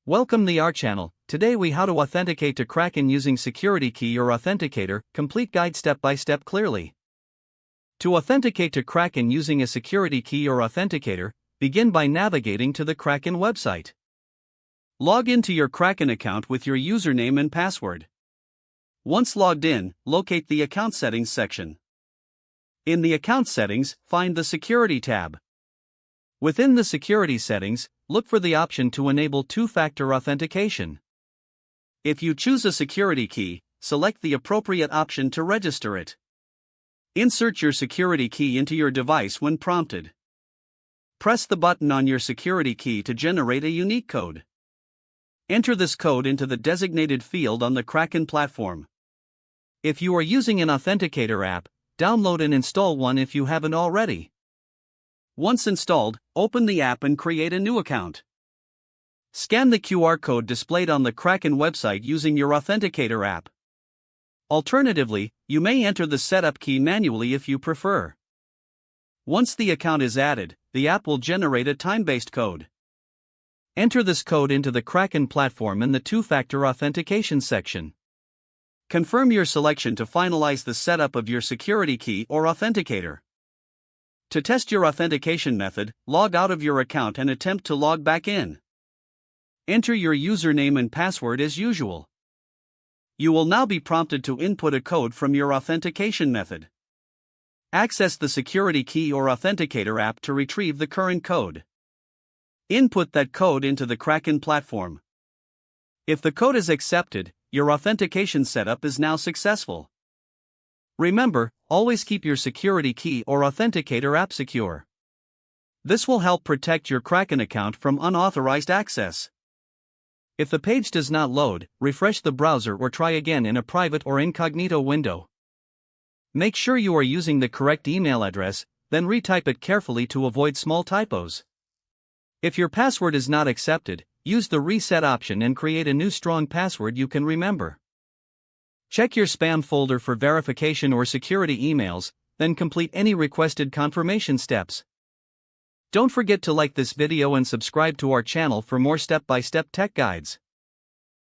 Welcome to our channel. Today we how to authenticate to Kraken using security key or authenticator, complete guide step by step clearly. To authenticate to Kraken using a security key or authenticator, begin by navigating to the Kraken website. Log into your Kraken account with your username and password. Once logged in, locate the account settings section. In the account settings, find the security tab. Within the security settings, look for the option to enable two-factor authentication. If you choose a security key, select the appropriate option to register it. Insert your security key into your device when prompted. Press the button on your security key to generate a unique code. Enter this code into the designated field on the Kraken platform. If you are using an authenticator app, download and install one if you haven't already. Once installed, open the app and create a new account. Scan the QR code displayed on the Kraken website using your authenticator app. Alternatively, you may enter the setup key manually if you prefer. Once the account is added, the app will generate a time-based code. Enter this code into the Kraken platform in the two-factor authentication section. Confirm your selection to finalize the setup of your security key or authenticator. To test your authentication method, log out of your account and attempt to log back in. Enter your username and password as usual. You will now be prompted to input a code from your authentication method. Access the security key or authenticator app to retrieve the current code. Input that code into the Kraken platform. If the code is accepted, your authentication setup is now successful. Remember, always keep your security key or authenticator app secure. This will help protect your Kraken account from unauthorized access. If the page does not load, refresh the browser or try again in a private or incognito window. Make sure you are using the correct email address, then retype it carefully to avoid small typos. If your password is not accepted, use the reset option and create a new strong password you can remember. Check your spam folder for verification or security emails, then complete any requested confirmation steps. Don't forget to like this video and subscribe to our channel for more step-by-step tech guides.